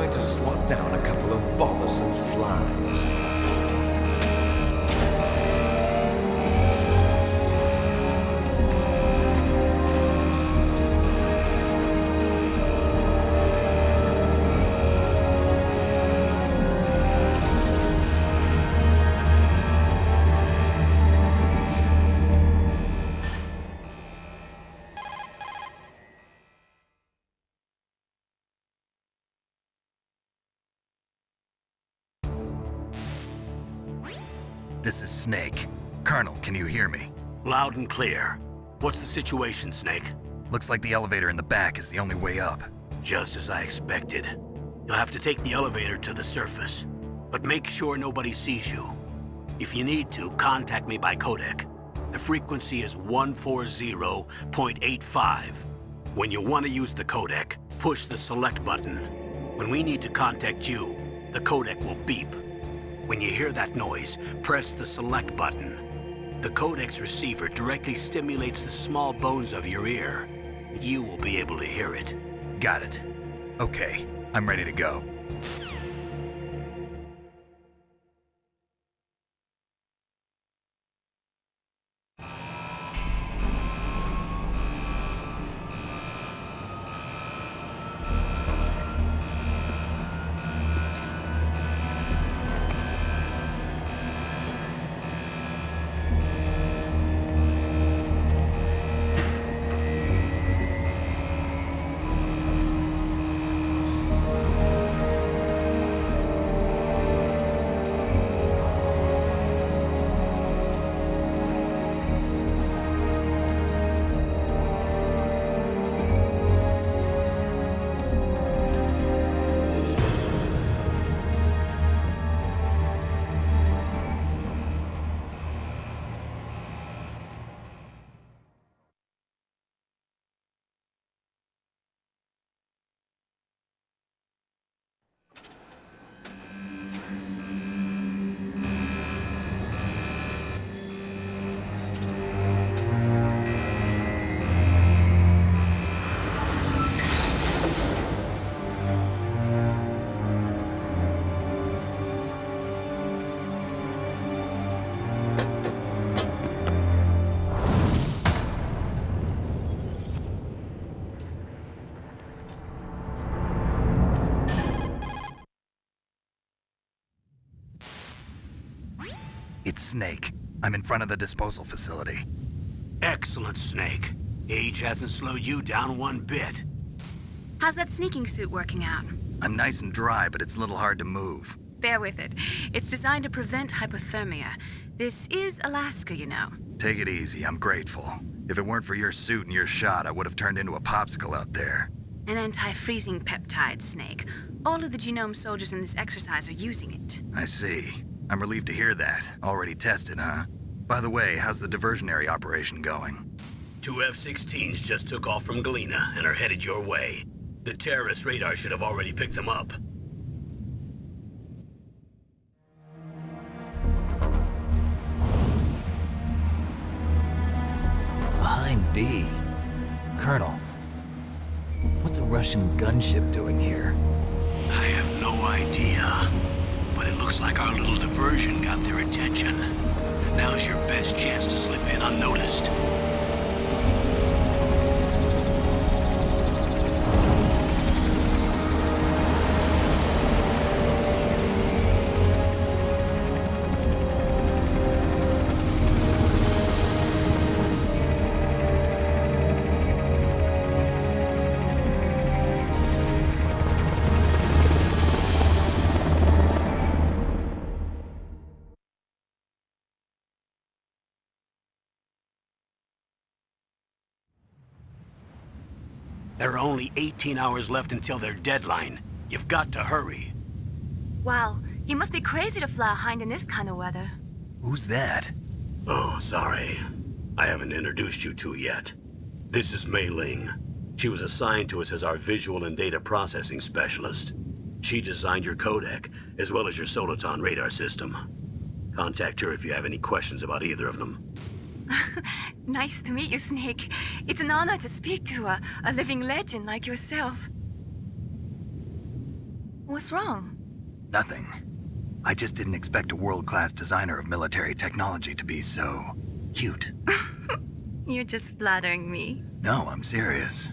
trying to swat down a couple of bothersome flies. This is Snake. Colonel, can you hear me? Loud and clear. What's the situation, Snake? Looks like the elevator in the back is the only way up. Just as I expected. You'll have to take the elevator to the surface. But make sure nobody sees you. If you need to, contact me by codec. The frequency is 140.85. When you want to use the codec, push the select button. When we need to contact you, the codec will beep. When you hear that noise, press the select button. The codec's receiver directly stimulates the small bones of your ear. You will be able to hear it. Got it. Okay, I'm ready to go. It's Snake. I'm in front of the disposal facility. Excellent, Snake. Age hasn't slowed you down one bit. How's that sneaking suit working out? I'm nice and dry, but it's a little hard to move. Bear with it. It's designed to prevent hypothermia. This is Alaska, you know. Take it easy, I'm grateful. If it weren't for your suit and your shot, I would have turned into a popsicle out there. An anti-freezing peptide, Snake. All of the genome soldiers in this exercise are using it. I see. I'm relieved to hear that. Already tested, huh? By the way, how's the diversionary operation going? 2 F-16s just took off from Galena and are headed your way. The terrorist radar should have already picked them up. Behind D. Colonel, what's a Russian gunship doing here? I have no idea. But it looks like our little diversion got their attention. Now's your best chance to slip in unnoticed. There are only 18 hours left until their deadline. You've got to hurry. Wow, you must be crazy to fly a hind in this kind of weather. Who's that? Oh, sorry. I haven't introduced you to yet. This is Mei Ling. She was assigned to us as our visual and data processing specialist. She designed your codec, as well as your Soliton radar system. Contact her if you have any questions about either of them. Nice to meet you, Snake. It's an honor to speak to a living legend like yourself. What's wrong? Nothing. I just didn't expect a world-class designer of military technology to be so cute. You're just flattering me. No, I'm serious.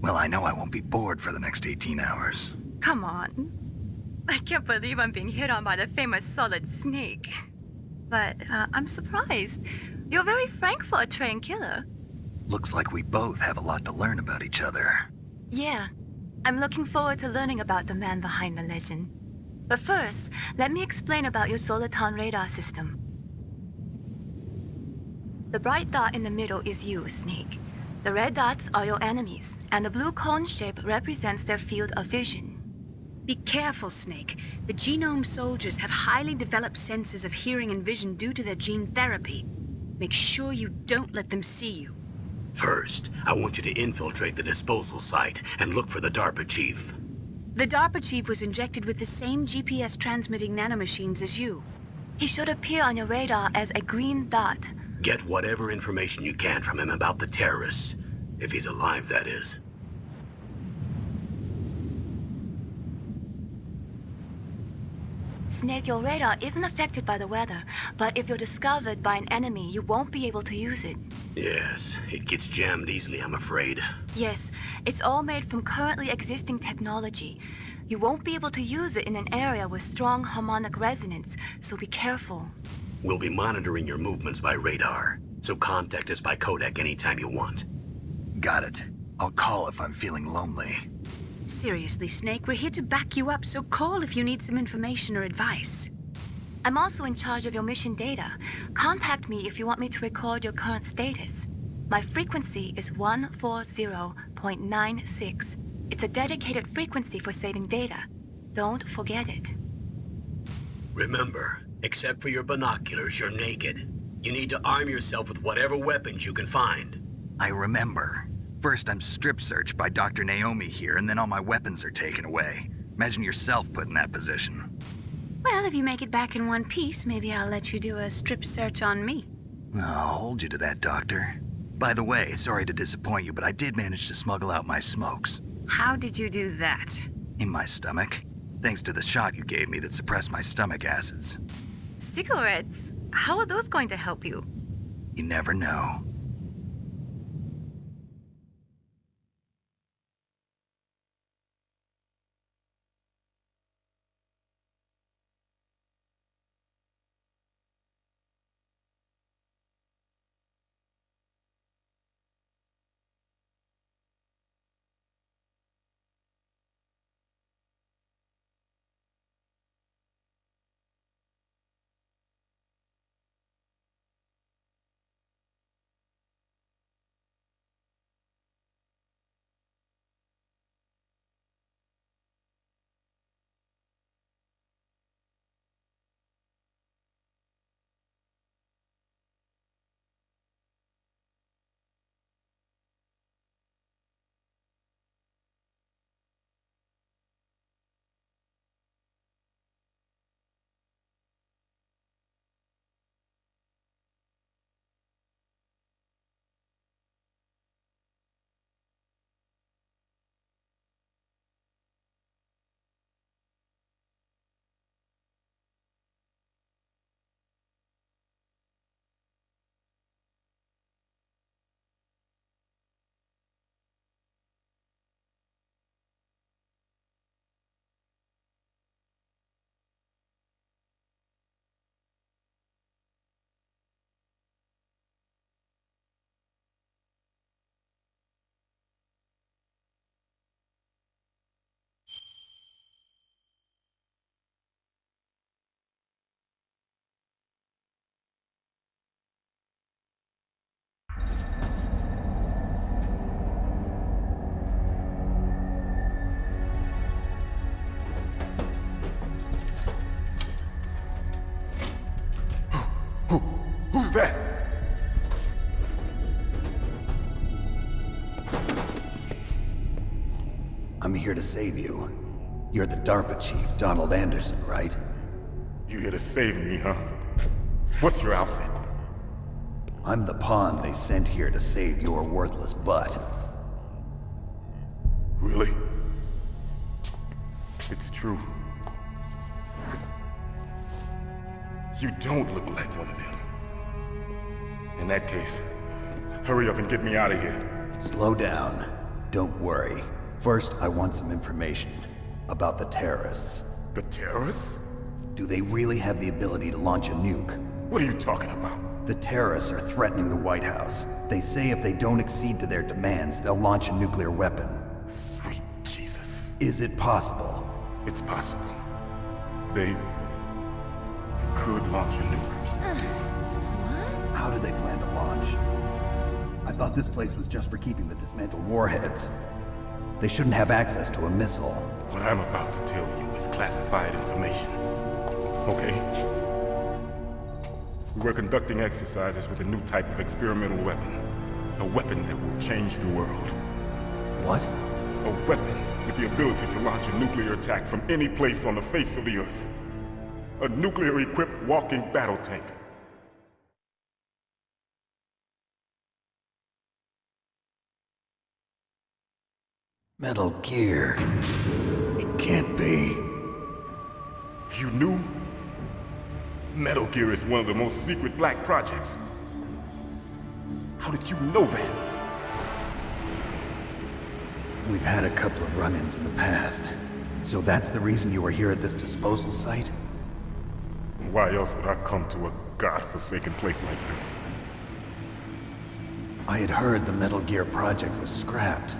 Well, I know I won't be bored for the next 18 hours. Come on. I can't believe I'm being hit on by the famous Solid Snake. But I'm surprised. You're very frank for a trained killer. Looks like we both have a lot to learn about each other. Yeah. I'm looking forward to learning about the man behind the legend. But first, let me explain about your Soliton radar system. The bright dot in the middle is you, Snake. The red dots are your enemies, and the blue cone shape represents their field of vision. Be careful, Snake. The genome soldiers have highly developed senses of hearing and vision due to their gene therapy. Make sure you don't let them see you. First, I want you to infiltrate the disposal site and look for the DARPA chief. The DARPA chief was injected with the same GPS transmitting nanomachines as you. He should appear on your radar as a green dot. Get whatever information you can from him about the terrorists. If he's alive, that is. Snake, your radar isn't affected by the weather, but if you're discovered by an enemy, you won't be able to use it. Yes, it gets jammed easily, I'm afraid. Yes, it's all made from currently existing technology. You won't be able to use it in an area with strong harmonic resonance, so be careful. We'll be monitoring your movements by radar, so contact us by codec anytime you want. Got it. I'll call if I'm feeling lonely. Seriously, Snake, we're here to back you up, so call if you need some information or advice. I'm also in charge of your mission data. Contact me if you want me to record your current status. My frequency is 140.96. It's a dedicated frequency for saving data. Don't forget it. Remember, except for your binoculars, you're naked. You need to arm yourself with whatever weapons you can find. I remember. First, I'm strip searched by Dr. Naomi here, and then all my weapons are taken away. Imagine yourself put in that position. Well, if you make it back in one piece, maybe I'll let you do a strip search on me. I'll hold you to that, Doctor. By the way, sorry to disappoint you, but I did manage to smuggle out my smokes. How did you do that? In my stomach. Thanks to the shot you gave me that suppressed my stomach acids. Cigarettes? How are those going to help you? You never know. Who's that? I'm here to save you. You're the DARPA chief, Donald Anderson, right? You here to save me, huh? What's your outfit? I'm the pawn they sent here to save your worthless butt. Really? It's true. You don't look like one of them. In that case, hurry up and get me out of here. Slow down. Don't worry. First, I want some information about the terrorists. The terrorists? Do they really have the ability to launch a nuke? What are you talking about? The terrorists are threatening the White House. They say if they don't accede to their demands, they'll launch a nuclear weapon. Sweet Jesus. Is it possible? It's possible. They could launch a nuke. How do they plan to launch? I thought this place was just for keeping the dismantled warheads. They shouldn't have access to a missile. What I'm about to tell you is classified information. Okay? We were conducting exercises with a new type of experimental weapon. A weapon that will change the world. What? A weapon with the ability to launch a nuclear attack from any place on the face of the Earth. A nuclear-equipped walking battle tank. Metal Gear. It can't be. You knew? Metal Gear is one of the most secret black projects. How did you know that? We've had a couple of run-ins in the past. So that's the reason you were here at this disposal site? Why else would I come to a godforsaken place like this? I had heard the Metal Gear project was scrapped.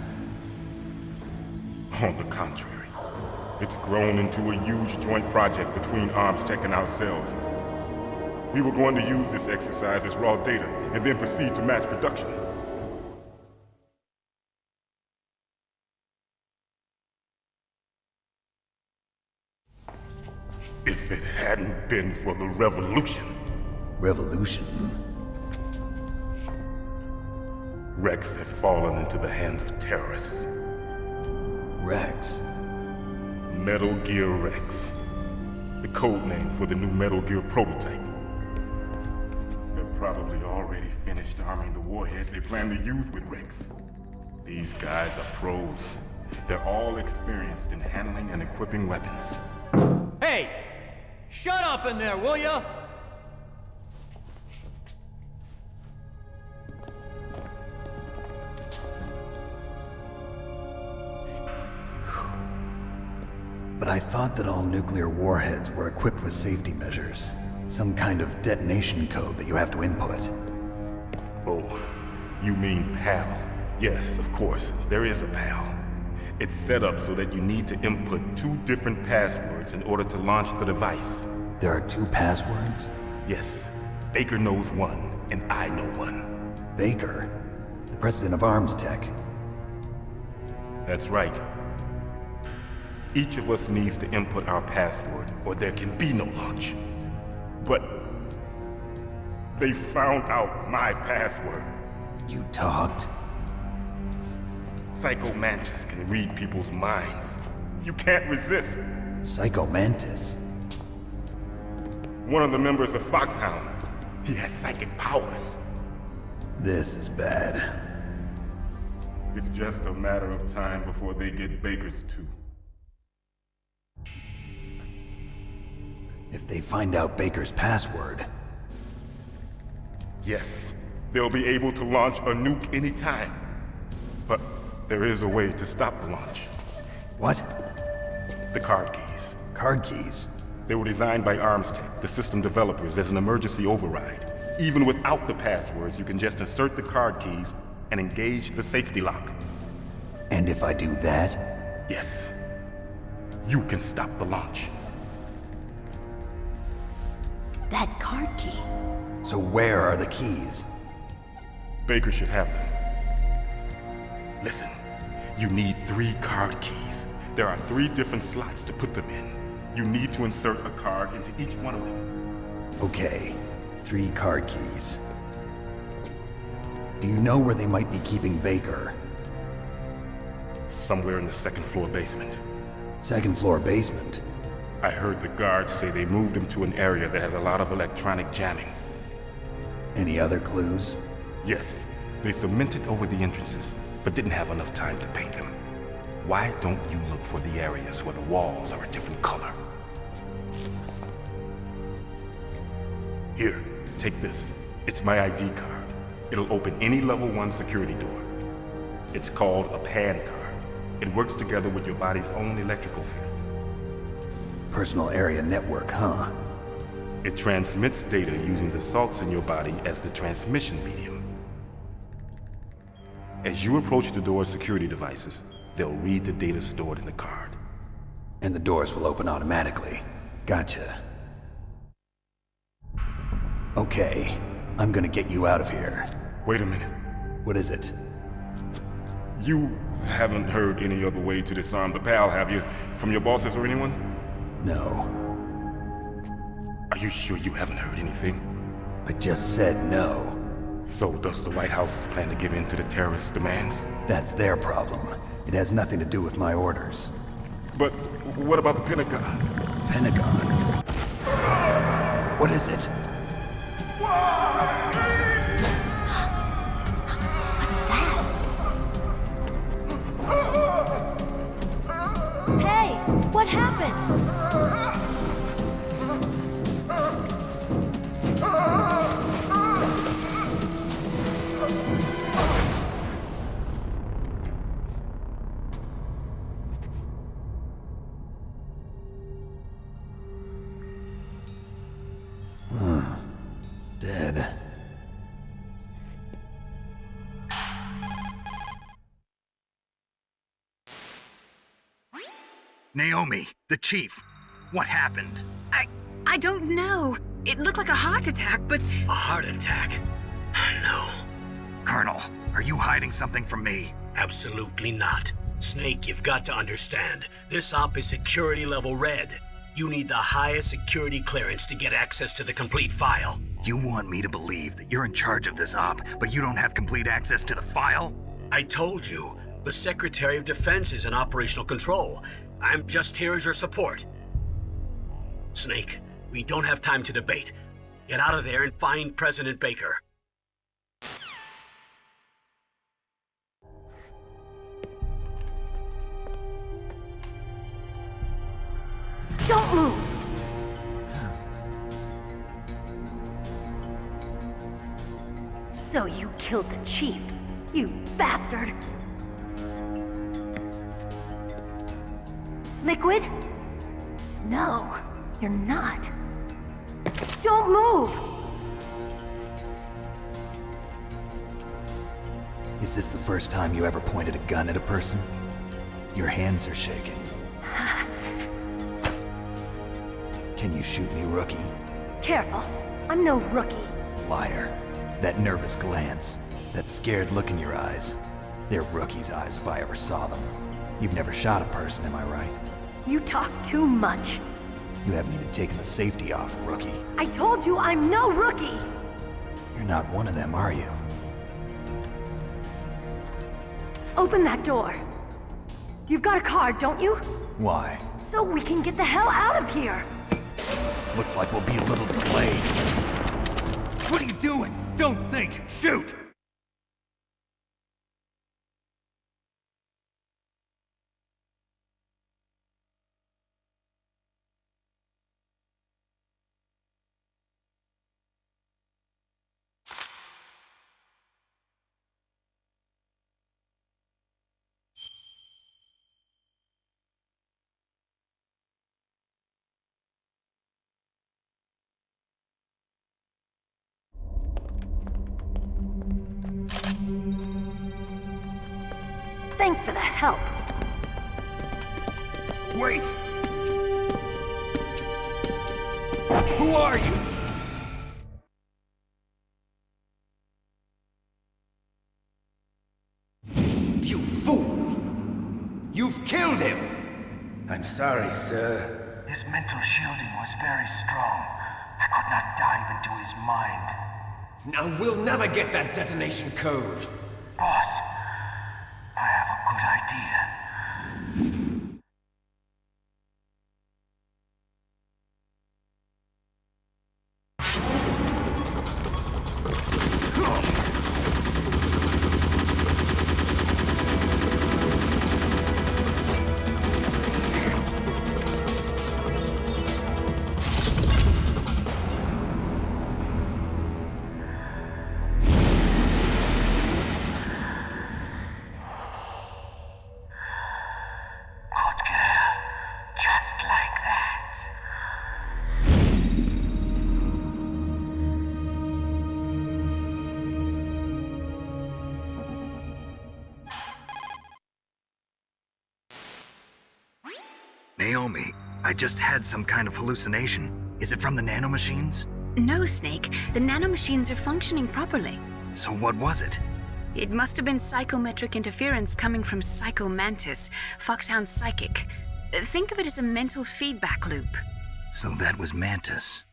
On the contrary, it's grown into a huge joint project between ArmsTech and ourselves. We were going to use this exercise as raw data and then proceed to mass production. If it hadn't been for the revolution, Revolution? Rex has fallen into the hands of terrorists. Rex? Metal Gear Rex. The code name for the new Metal Gear prototype. They're probably already finished arming the warhead they plan to use with Rex. These guys are pros. They're all experienced in handling and equipping weapons. Hey! Shut up in there, will ya? But I thought that all nuclear warheads were equipped with safety measures. Some kind of detonation code that you have to input. Oh, you mean PAL? Yes, of course, there is a PAL. It's set up so that you need to input 2 different passwords in order to launch the device. There are 2 passwords? Yes, Baker knows one, and I know one. Baker? The president of ArmsTech? That's right. Each of us needs to input our password, or there can be no launch. But they found out my password. You talked? Psycho Mantis can read people's minds. You can't resist. Psycho Mantis? One of the members of Foxhound. He has psychic powers. This is bad. It's just a matter of time before they get Baker's too. If they find out Baker's password... Yes, they'll be able to launch a nuke anytime. But there is a way to stop the launch. What? The card keys. Card keys? They were designed by ArmsTech, the system developers, as an emergency override. Even without the passwords, you can just insert the card keys and engage the safety lock. And if I do that? Yes. You can stop the launch. That card key. So where are the keys? Baker should have them. Listen, you need 3 card keys. There are 3 different slots to put them in. You need to insert a card into each one of them. Okay, 3 card keys. Do you know where they might be keeping Baker? Somewhere in the 2nd floor basement. 2nd floor basement? I heard the guards say they moved him to an area that has a lot of electronic jamming. Any other clues? Yes, they cemented over the entrances, but didn't have enough time to paint them. Why don't you look for the areas where the walls are a different color? Here, take this. It's my ID card. It'll open any level 1 security door. It's called a PAN card. It works together with your body's own electrical field. Personal area network, huh? It transmits data using the salts in your body as the transmission medium. As you approach the door's security devices, they'll read the data stored in the card. And the doors will open automatically. Gotcha. Okay, I'm gonna get you out of here. Wait a minute. What is it? You haven't heard any other way to disarm the PAL, have you? From your bosses or anyone? No. Are you sure you haven't heard anything? I just said no. So does the White House plan to give in to the terrorists' demands? That's their problem. It has nothing to do with my orders. But what about the Pentagon? Pentagon? What is it? What's that? Hey, what happened? Dead. Naomi, the chief. What happened? I don't know. It looked like a heart attack, but A heart attack? No, Colonel, are you hiding something from me? absolutely not. Snake, you've got to understand. This op is security level red. You need the highest security clearance to get access to the complete file. You want me to believe that you're in charge of this op, but you don't have complete access to the file? I told you, the Secretary of Defense is in operational control. I'm just here as your support. Snake, we don't have time to debate. Get out of there and find President Baker. Don't move! So you killed the chief, you bastard! Liquid? No, you're not. Don't move! Is this the first time you ever pointed a gun at a person? Your hands are shaking. Can you shoot me, rookie? Careful, I'm no rookie. Liar. That nervous glance, that scared look in your eyes. They're rookie's eyes if I ever saw them. You've never shot a person, am I right? You talk too much. You haven't even taken the safety off, rookie. I told you I'm no rookie! You're not one of them, are you? Open that door. You've got a card, don't you? Why? So we can get the hell out of here! Looks like we'll be a little delayed. What are you doing? Don't think! Shoot! Thanks for the help. Wait! Who are you? You fool! You've killed him! I'm sorry, sir. His mental shielding was very strong. I could not dive into his mind. Now we'll never get that detonation code. Boss, I have a good idea. Naomi, I just had some kind of hallucination. Is it from the nanomachines? No, Snake. The nanomachines are functioning properly. So what was it? It must have been psychometric interference coming from Psycho Mantis, Foxhound's psychic. Think of it as a mental feedback loop. So that was Mantis.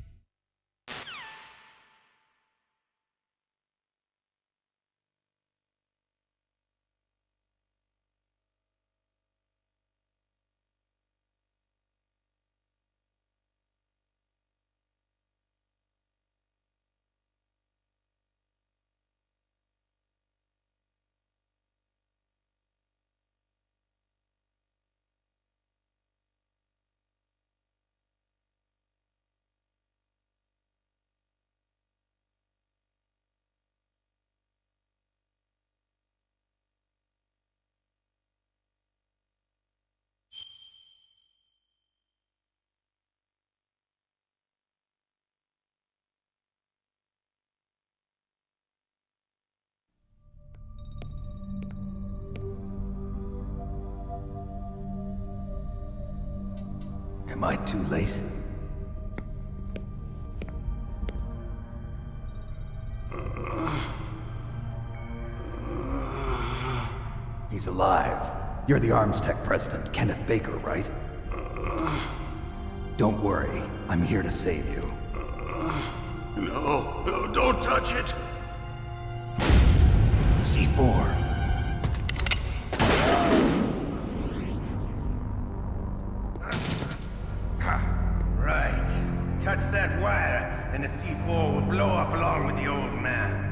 Am I too late? He's alive. You're the Arms Tech president, Kenneth Baker, right? Don't worry. I'm here to save you. No, don't touch it! C4. Right. Touch that wire, and the C4 will blow up along with the old man.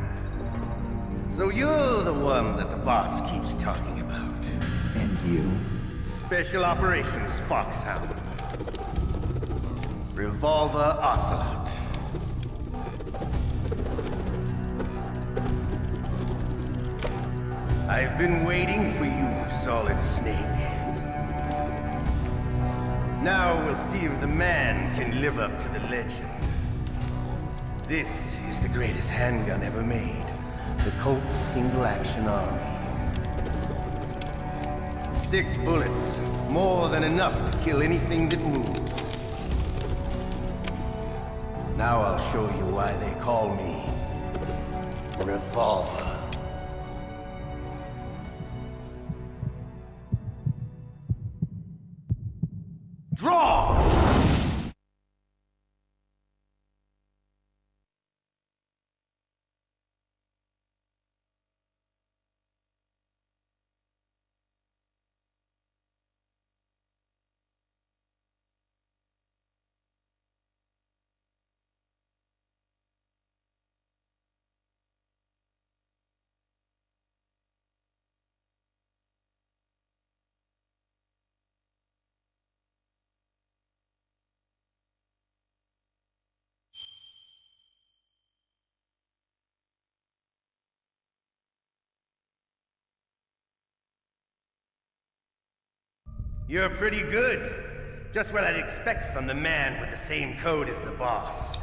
So you're the one that the boss keeps talking about. And you? Special Operations Foxhound. Revolver Ocelot. I've been waiting for you, Solid Snake. Now we'll see if the man can live up to the legend. This is the greatest handgun ever made. The Colt Single Action Army. 6 bullets, more than enough to kill anything that moves. Now I'll show you why they call me Revolver. Draw! You're pretty good. Just what I'd expect from the man with the same code as the boss.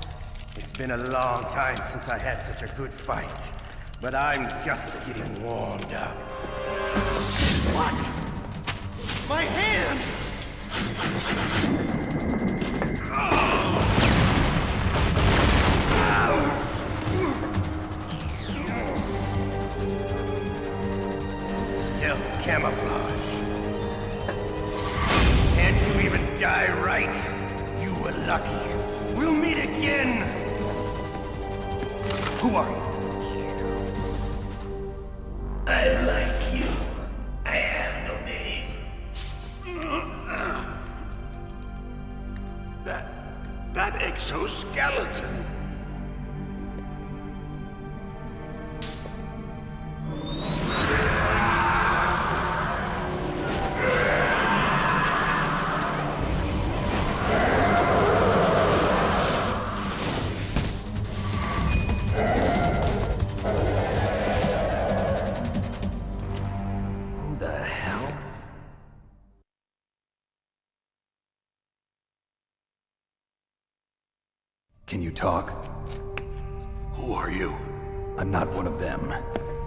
It's been a long time since I had such a good fight, but I'm just getting warmed up. What? My hand! Stealth camouflage. Can't you even die right? You were lucky. We'll meet again! Who are you? I like you. I have no name. That exoskeleton. Can you talk? Who are you? I'm not one of them.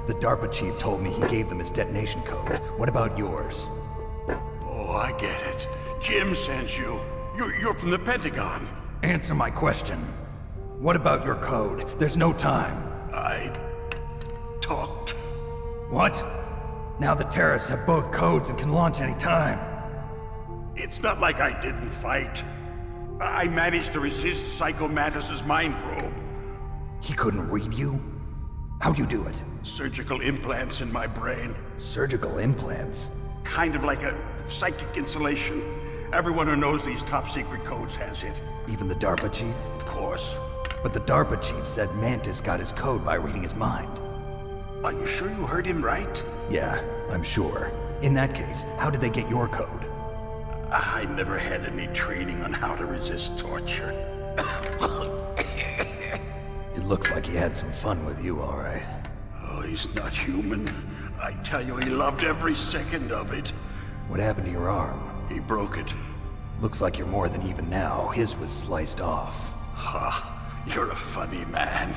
The DARPA chief told me he gave them his detonation code. What about yours? Oh, I get it. Jim sent you. You're from the Pentagon. Answer my question. What about your code? There's no time. I talked. What? Now the terrorists have both codes and can launch any time. It's not like I didn't fight. I managed to resist Psycho Mantis's mind probe. He couldn't read you? How'd you do it? Surgical implants in my brain. Surgical implants? Kind of like a psychic insulation. Everyone who knows these top secret codes has it. Even the DARPA chief? Of course. But the DARPA chief said Mantis got his code by reading his mind. Are you sure you heard him right? Yeah, I'm sure. In that case, how did they get your code? I never had any training on how to resist torture. It looks like he had some fun with you, all right. Oh, he's not human. I tell you, he loved every second of it. What happened to your arm? He broke it. Looks like you're more than even now. His was sliced off. Ha, you're a funny man.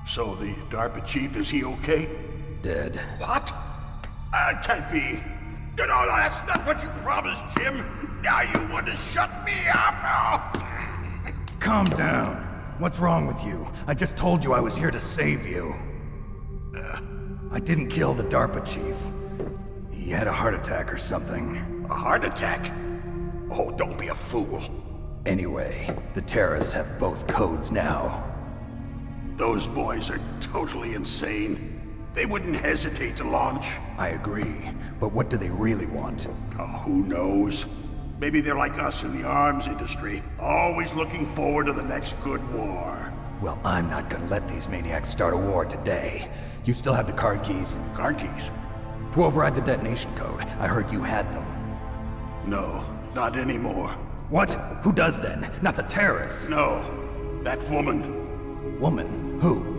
So the DARPA chief, is he okay? Dead. What? Can't be. No, that's not what you promised, Jim. Now you want to shut me up? Calm down. What's wrong with you? I just told you I was here to save you. I didn't kill the DARPA chief. He had a heart attack or something. A heart attack? Oh, don't be a fool. Anyway, the terrorists have both codes now. Those boys are totally insane. They wouldn't hesitate to launch. I agree, but what do they really want? Oh, who knows? Maybe they're like us in the arms industry, always looking forward to the next good war. Well, I'm not gonna let these maniacs start a war today. You still have the card keys? Card keys? To override the detonation code. I heard you had them. No, not anymore. What? Who does then? Not the terrorists? No, that woman. Woman? Who?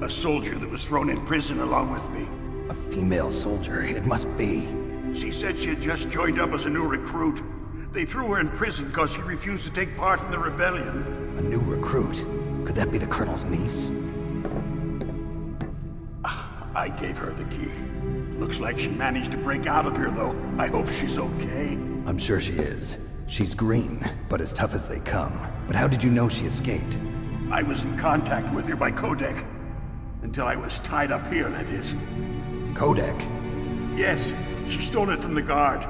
A soldier that was thrown in prison along with me. A female soldier, it must be. She said she had just joined up as a new recruit. They threw her in prison because she refused to take part in the rebellion. A new recruit? Could that be the Colonel's niece? I gave her the key. Looks like she managed to break out of here, though. I hope she's okay. I'm sure she is. She's green, but as tough as they come. But how did you know she escaped? I was in contact with her by codec. Until I was tied up here, that is. Codec? Yes, she stole it from the guard.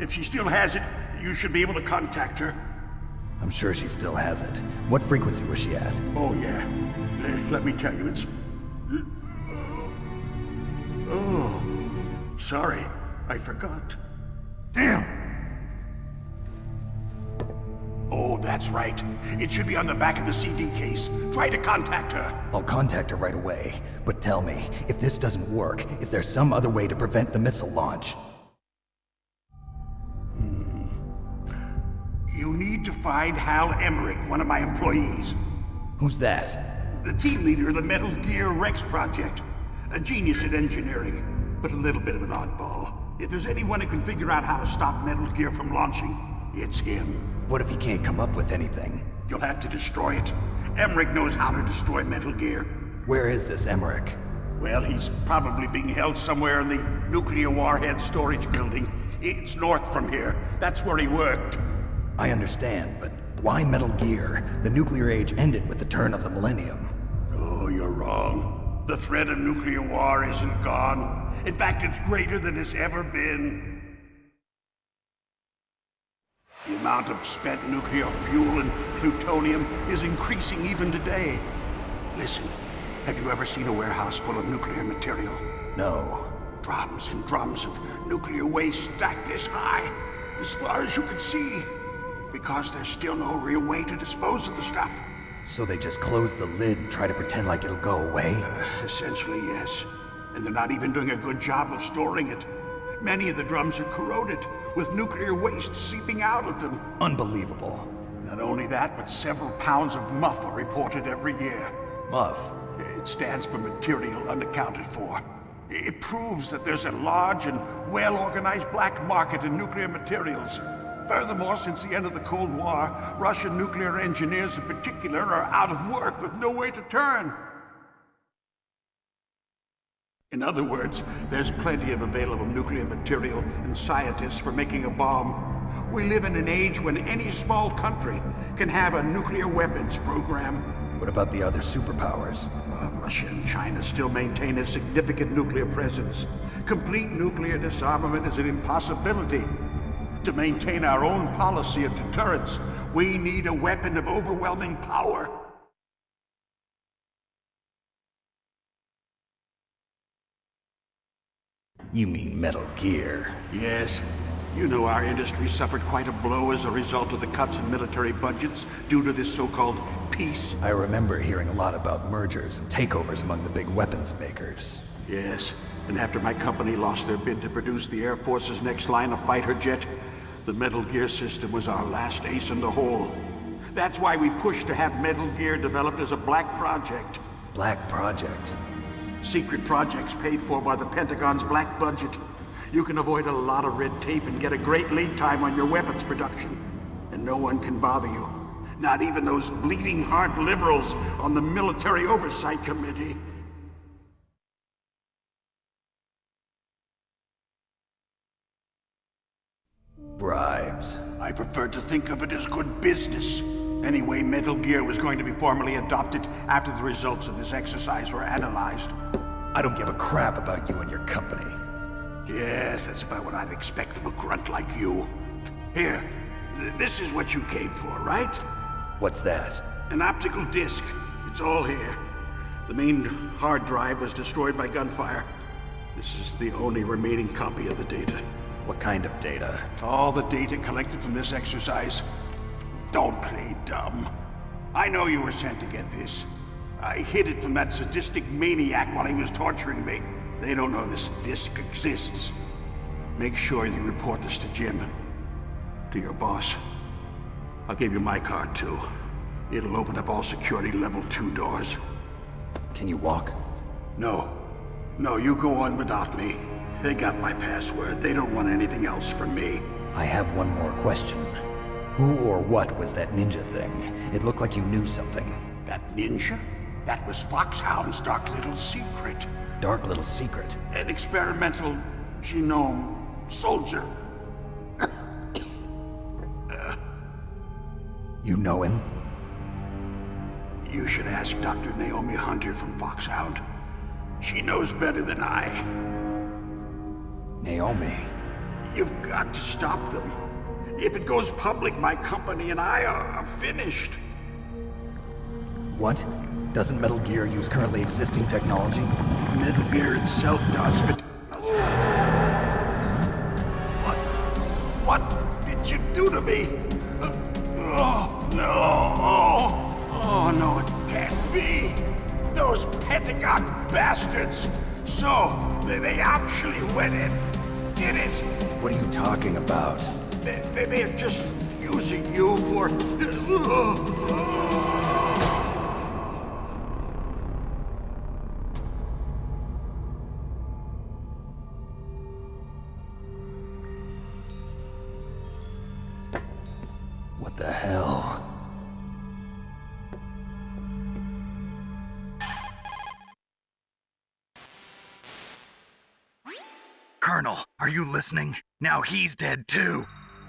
If she still has it, you should be able to contact her. I'm sure she still has it. What frequency was she at? Oh, yeah. Let me tell you, it's... Oh, sorry. I forgot. Damn! Oh, that's right. It should be on the back of the CD case. Try to contact her. I'll contact her right away. But tell me, if this doesn't work, is there some other way to prevent the missile launch? You need to find Hal Emmerich, one of my employees. Who's that? The team leader of the Metal Gear Rex project. A genius at engineering, but a little bit of an oddball. If there's anyone who can figure out how to stop Metal Gear from launching, it's him. What if he can't come up with anything? You'll have to destroy it. Emmerich knows how to destroy Metal Gear. Where is this Emmerich? Well, he's probably being held somewhere in the nuclear warhead storage building. It's north from here. That's where he worked. I understand, but why Metal Gear? The nuclear age ended with the turn of the millennium. Oh, you're wrong. The threat of nuclear war isn't gone. In fact, it's greater than it's ever been. The amount of spent nuclear fuel and plutonium is increasing even today. Listen, have you ever seen a warehouse full of nuclear material? No. Drums and drums of nuclear waste stacked this high, as far as you can see, because there's still no real way to dispose of the stuff. So they just close the lid and try to pretend like it'll go away? Essentially, yes. And they're not even doing a good job of storing it. Many of the drums are corroded, with nuclear waste seeping out of them. Unbelievable. Not only that, but several pounds of MUF are reported every year. MUF? It stands for material unaccounted for. It proves that there's a large and well-organized black market in nuclear materials. Furthermore, since the end of the Cold War, Russian nuclear engineers in particular are out of work with no way to turn. In other words, there's plenty of available nuclear material and scientists for making a bomb. We live in an age when any small country can have a nuclear weapons program. What about the other superpowers? Russia and China still maintain a significant nuclear presence. Complete nuclear disarmament is an impossibility. To maintain our own policy of deterrence, we need a weapon of overwhelming power. You mean Metal Gear? Yes. You know our industry suffered quite a blow as a result of the cuts in military budgets due to this so-called peace. I remember hearing a lot about mergers and takeovers among the big weapons makers. Yes, and after my company lost their bid to produce the Air Force's next line of fighter jet, the Metal Gear system was our last ace in the hole. That's why we pushed to have Metal Gear developed as a black project. Black project? Secret projects paid for by the Pentagon's black budget. You can avoid a lot of red tape and get a great lead time on your weapons production. And no one can bother you. Not even those bleeding heart liberals on the Military Oversight Committee. Bribes. I prefer to think of it as good business. Anyway, Metal Gear was going to be formally adopted after the results of this exercise were analyzed. I don't give a crap about you and your company. Yes, that's about what I'd expect from a grunt like you. Here, this is what you came for, right? What's that? An optical disc. It's all here. The main hard drive was destroyed by gunfire. This is the only remaining copy of the data. What kind of data? All the data collected from this exercise. Don't play dumb. I know you were sent to get this. I hid it from that sadistic maniac while he was torturing me. They don't know this disc exists. Make sure you report this to Jim. To your boss. I'll give you my card, too. It'll open up all security level 2 doors. Can you walk? No. No, you go on without me. They got my password. They don't want anything else from me. I have one more question. Who or what was that ninja thing? It looked like you knew something. That ninja? That was Foxhound's dark little secret. Dark little secret? An experimental genome soldier. You know him? You should ask Dr. Naomi Hunter from Foxhound. She knows better than I. Naomi? You've got to stop them. If it goes public, my company and I are finished. What? Doesn't Metal Gear use currently existing technology? Metal Gear itself does, but... What did you do to me? Oh, no. Oh, no, it can't be. Those Pentagon bastards. So, they actually went and did it. What are you talking about? They're just using you for... What the hell? Colonel, are you listening? Now he's dead too.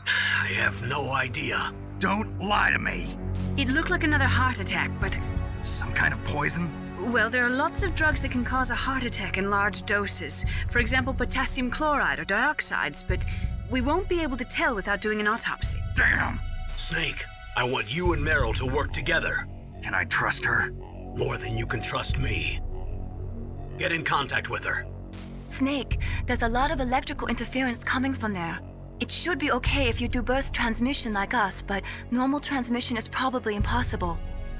I have no idea. Don't lie to me. It looked like another heart attack, but... Some kind of poison? Well, there are lots of drugs that can cause a heart attack in large doses. For example, potassium chloride or dioxides, but we won't be able to tell without doing an autopsy. Damn! Snake, I want you and Meryl to work together. Can I trust her? More than you can trust me. Get in contact with her. Snake, there's a lot of electrical interference coming from there. It should be okay if you do burst transmission like us, but normal transmission is probably impossible.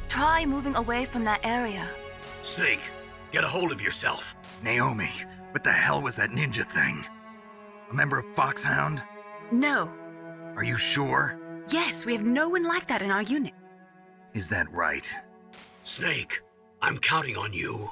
Try moving away from that area. Snake, get a hold of yourself. Naomi, what the hell was that ninja thing? A member of Foxhound? No. Are you sure? Yes, we have no one like that in our unit. Is that right? Snake, I'm counting on you.